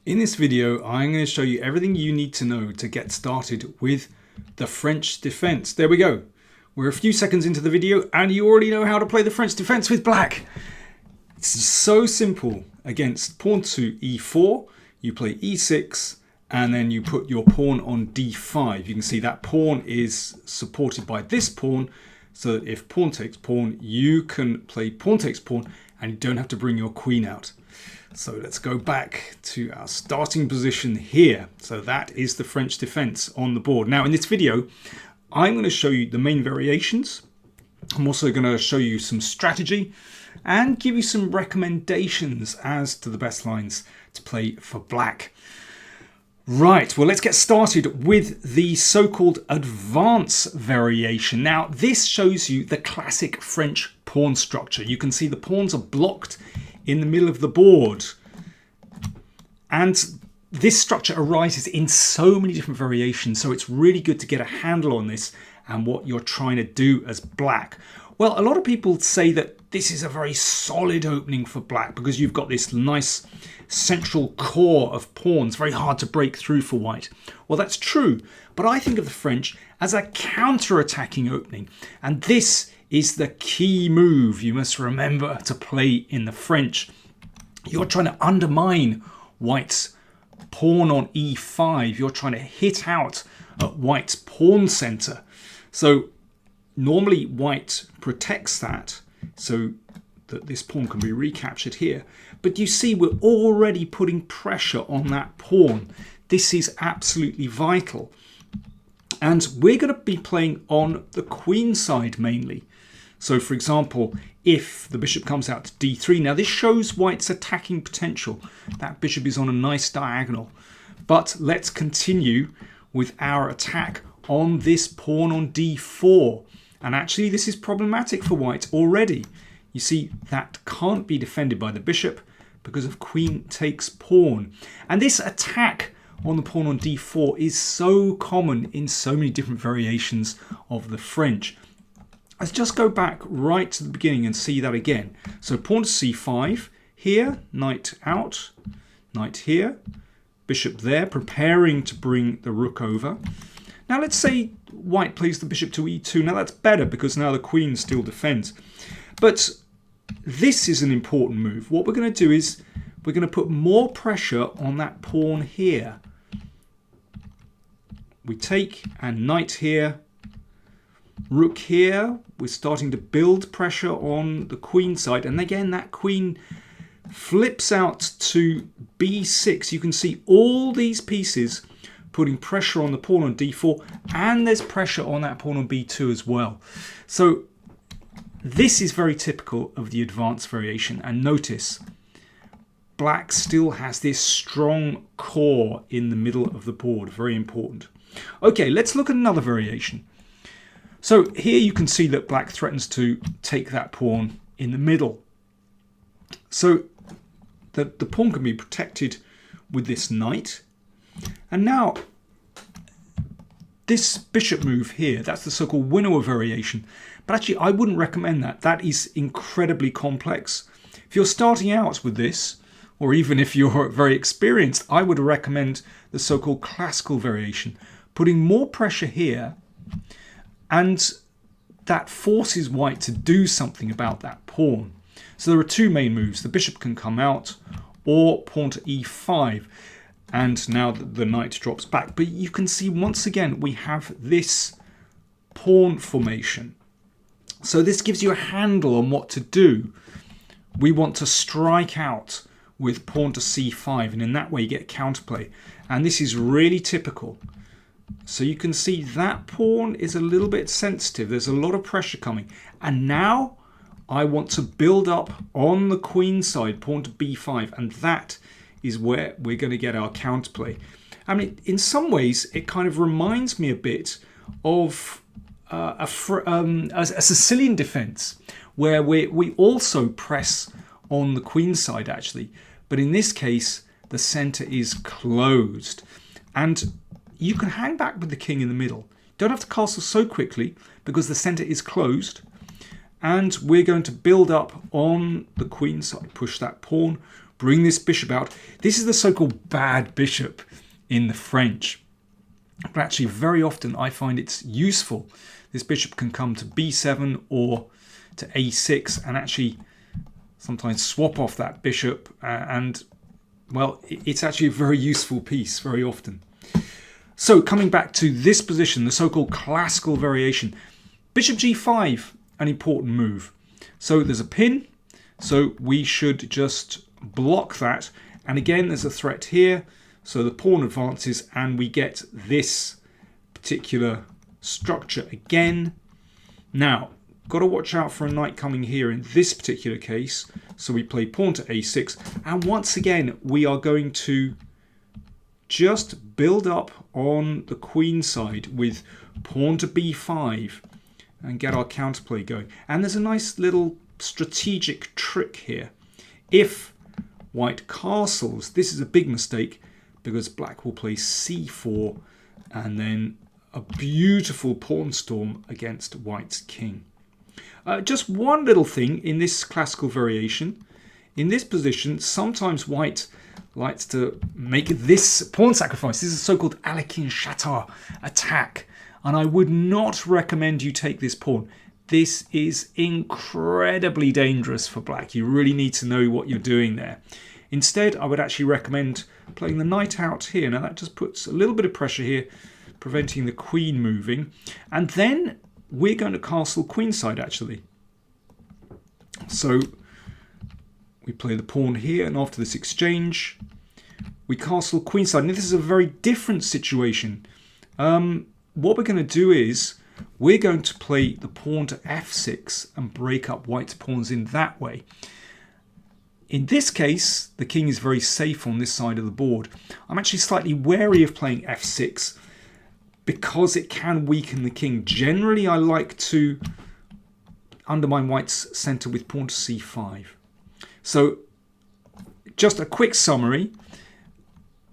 In this video, I'm going to show you everything you need to know to get started with the French defense. There we go. We're a few seconds into the video and you already know how to play the French defense with black. It's so simple. Against pawn to e4, you play e6 and then you put your pawn on d5. You can see that pawn is supported by this pawn, so that if pawn takes pawn, you can play pawn takes pawn and you don't have to bring your queen out. So let's go back to our starting position here. So that is the French defense on the board. Now in this video, I'm going to show you the main variations. I'm also going to show you some strategy and give you some recommendations as to the best lines to play for black. Right, well, let's get started with the so-called advance variation. Now, this shows you the classic French pawn structure. You can see the pawns are blocked in the middle of the board. And this structure arises in so many different variations, so it's really good to get a handle on this and what you're trying to do as black. Well, a lot of people say that this is a very solid opening for black because you've got this nice central core of pawns, very hard to break through for white. Well, that's true, but I think of the French as a counter-attacking opening, and this is the key move you must remember to play in the French. You're trying to undermine white's pawn on e5. You're trying to hit out at white's pawn center. So normally white protects that so that this pawn can be recaptured here. But you see, we're already putting pressure on that pawn. This is absolutely vital. And we're going to be playing on the queen side mainly. So for example, if the bishop comes out to d3, now this shows white's attacking potential. That bishop is on a nice diagonal. But let's continue with our attack on this pawn on d4. And actually this is problematic for white already. You see, that can't be defended by the bishop because of queen takes pawn. And this attack on the pawn on d4 is so common in so many different variations of the French. Let's just go back right to the beginning and see that again. So pawn to c5, here, knight out, knight here, bishop there, preparing to bring the rook over. Now let's say white plays the bishop to e2. Now that's better because now the queen still defends. But this is an important move. What we're going to do is we're going to put more pressure on that pawn here. We take and knight here, rook here. We're starting to build pressure on the queen side. And again, that queen flips out to b6. You can see all these pieces putting pressure on the pawn on d4. And there's pressure on that pawn on b2 as well. So this is very typical of the advanced variation. And notice, black still has this strong core in the middle of the board. Very important. Okay, let's look at another variation. So here you can see that black threatens to take that pawn in the middle. So the pawn can be protected with this knight. And now this bishop move here, that's the so-called winnower variation. But actually I wouldn't recommend that. That is incredibly complex. If you're starting out with this, or even if you're very experienced, I would recommend the so-called classical variation, putting more pressure here. And that forces white to do something about that pawn. So there are two main moves. The bishop can come out or pawn to e5. And now the knight drops back. But you can see once again we have this pawn formation. So this gives you a handle on what to do. We want to strike out with pawn to c5. And in that way you get counterplay. And this is really typical. So you can see that pawn is a little bit sensitive. There's a lot of pressure coming. And now I want to build up on the queen side, pawn to b5. And that is where we're going to get our counterplay. I mean, in some ways, it kind of reminds me a bit of a Sicilian defense, where we also press on the queen side, actually. But in this case, the center is closed. And you can hang back with the king in the middle. Don't have to castle so quickly because the center is closed. And we're going to build up on the queen side, push that pawn, bring this bishop out. This is the so-called bad bishop in the French. But actually, very often I find it's useful. This bishop can come to b7 or to a6 and actually sometimes swap off that bishop. And, well, it's actually a very useful piece very often. So coming back to this position, the so-called classical variation, bishop g5, an important move. So there's a pin, so we should just block that. And again, there's a threat here. So the pawn advances and we get this particular structure again. Now, got to watch out for a knight coming here in this particular case. So we play pawn to a6. And once again, we are going to just build up on the queen side with pawn to b5 and get our counterplay going. And there's a nice little strategic trick here. If white castles, this is a big mistake, because black will play c4 and then a beautiful pawn storm against white's king. Just one little thing in this classical variation. In this position, sometimes white likes to make this pawn sacrifice. This is a so-called Alekhine-Chatar attack. And I would not recommend you take this pawn. This is incredibly dangerous for black. You really need to know what you're doing there. Instead, I would actually recommend playing the knight out here. Now that just puts a little bit of pressure here, preventing the queen moving. And then we're going to castle queenside actually. So we play the pawn here, and after this exchange, we castle queenside. Now this is a very different situation. What we're going to do is we're going to play the pawn to f6 and break up white's pawns in that way. In this case, the king is very safe on this side of the board. I'm actually slightly wary of playing f6 because it can weaken the king. Generally, I like to undermine white's center with pawn to c5. So, just a quick summary.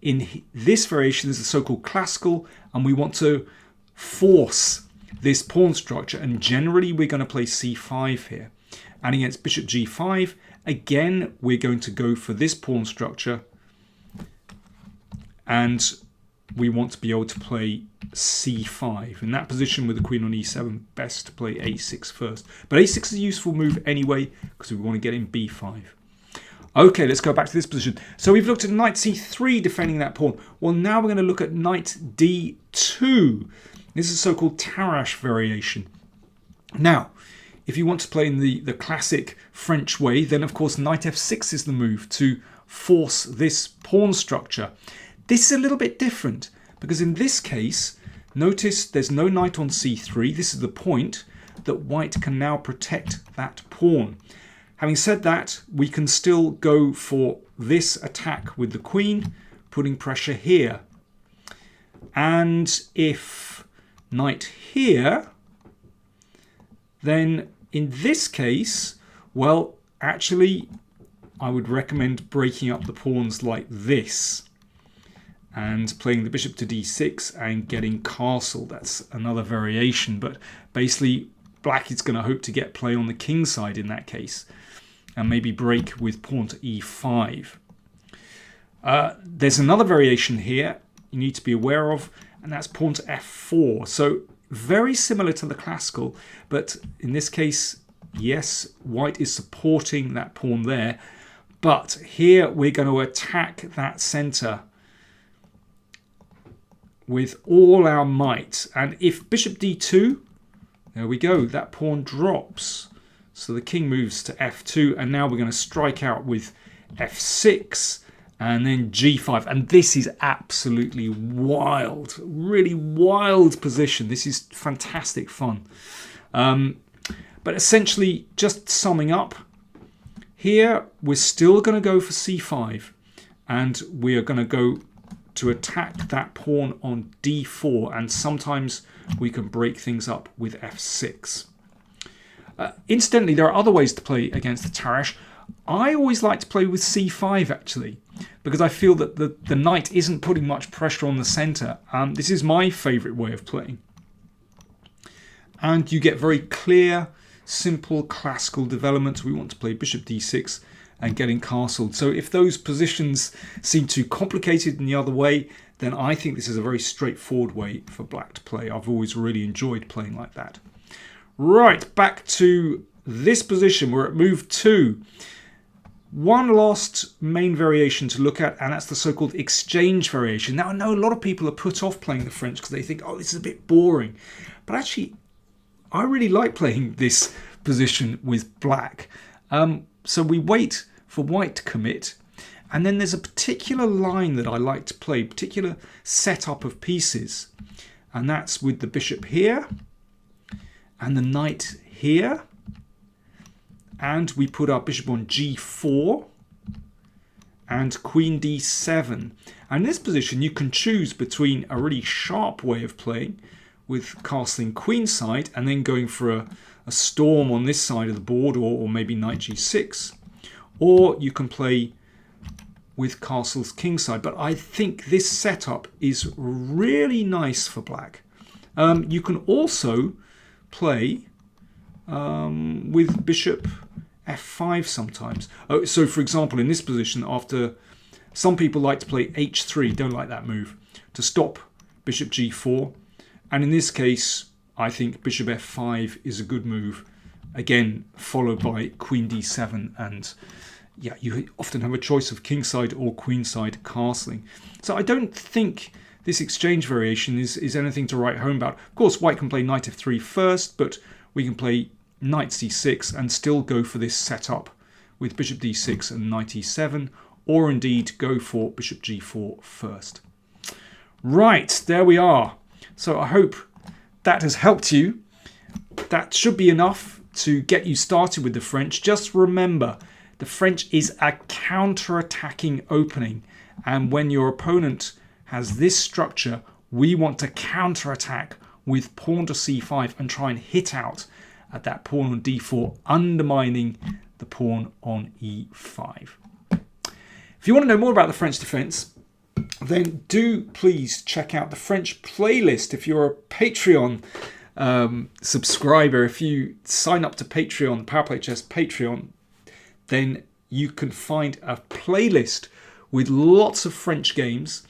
In this variation, there's a so-called classical, and we want to force this pawn structure. And generally, we're going to play c5 here. And against bishop g5, again, we're going to go for this pawn structure. And we want to be able to play c5. In that position with the queen on e7, best to play a6 first. But a6 is a useful move anyway, because we want to get in b5. Okay, let's go back to this position. So we've looked at knight c3 defending that pawn. Well, now we're going to look at knight d2. This is a so-called Tarrasch variation. Now, if you want to play in the classic French way, then of course knight f6 is the move to force this pawn structure. This is a little bit different because in this case, notice there's no knight on c3. This is the point that white can now protect that pawn. Having said that, we can still go for this attack with the queen, putting pressure here. And if knight here, then in this case, well, actually, I would recommend breaking up the pawns like this and playing the bishop to d6 and getting castle. That's another variation, but basically black is going to hope to get play on the king side in that case and maybe break with pawn to e5. There's another variation here you need to be aware of, and that's pawn to f4. So very similar to the classical, but in this case, yes, white is supporting that pawn there, but here we're going to attack that center with all our might. And if bishop d2, there we go, that pawn drops. So the king moves to f2, and now we're going to strike out with f6 and then g5. And this is absolutely wild, really wild position. This is fantastic fun. But essentially, just summing up, here we're still going to go for c5, and we are going to go to attack that pawn on d4, and sometimes we can break things up with f6. Incidentally, there are other ways to play against the Tarrasch. I always like to play with c5 actually, because I feel that the knight isn't putting much pressure on the center. This is my favorite way of playing. And you get very clear, simple classical development. We want to play bishop d6 and getting castled. So if those positions seem too complicated in the other way, then I think this is a very straightforward way for black to play. I've always really enjoyed playing like that. Right, back to this position. We're at move 2. One last main variation to look at, and that's the so-called exchange variation. Now, I know a lot of people are put off playing the French because they think, oh, this is a bit boring. But actually, I really like playing this position with black. So we wait for white to commit. And then there's a particular line that I like to play, particular setup of pieces. And that's with the bishop here and the knight here. And we put our bishop on g4 and queen d7. And in this position, you can choose between a really sharp way of playing with castling queenside and then going for a storm on this side of the board, or maybe knight g6. Or you can play with castles kingside. But I think this setup is really nice for black. You can also play with bishop f5 sometimes. So for example, in this position, after some people like to play h3, don't like that move, to stop bishop g4. And in this case, I think bishop f5 is a good move. Again, followed by queen d7, and yeah, you often have a choice of kingside or queenside castling. So I don't think this exchange variation is anything to write home about. Of course, white can play knight f3 first, but we can play knight c6 and still go for this setup with bishop d6 and knight e7, or indeed go for bishop g4 first. Right, there we are. So I hope that has helped you. That should be enough to get you started with the French. Just remember, the French is a counter-attacking opening, and when your opponent has this structure, we want to counter-attack with pawn to c5 and try and hit out at that pawn on d4, undermining the pawn on e5. If you want to know more about the French defense, then do please check out the French playlist. If you're a Patreon subscriber, if you sign up to Patreon, PowerPlayChess Patreon, then you can find a playlist with lots of French games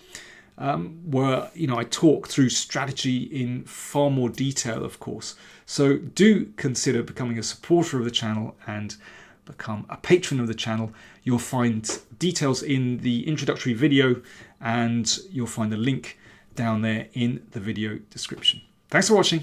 where I talk through strategy in far more detail, of course. So do consider becoming a supporter of the channel and become a patron of the channel. You'll find details in the introductory video, and you'll find a link down there in the video description. Thanks for watching.